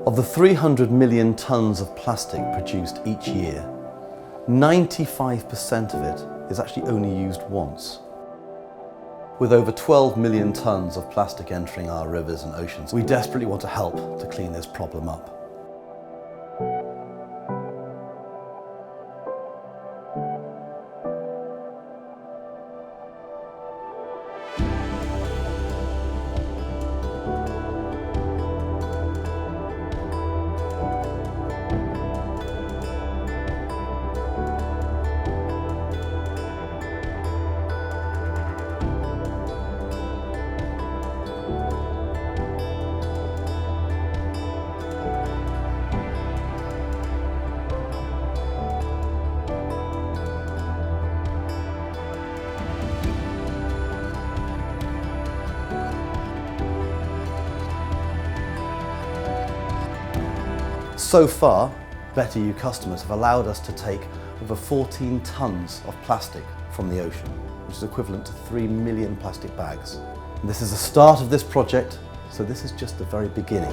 Of the 300 million tonnes of plastic produced each year, 95% of it is actually only used once. With over 12 million tonnes of plastic entering our rivers and oceans, we desperately want to help to clean this problem up. So far, Better You customers have allowed us to take over 14 tonnes of plastic from the ocean, which is equivalent to 3 million plastic bags. And this is the start of this project, so this is just the very beginning.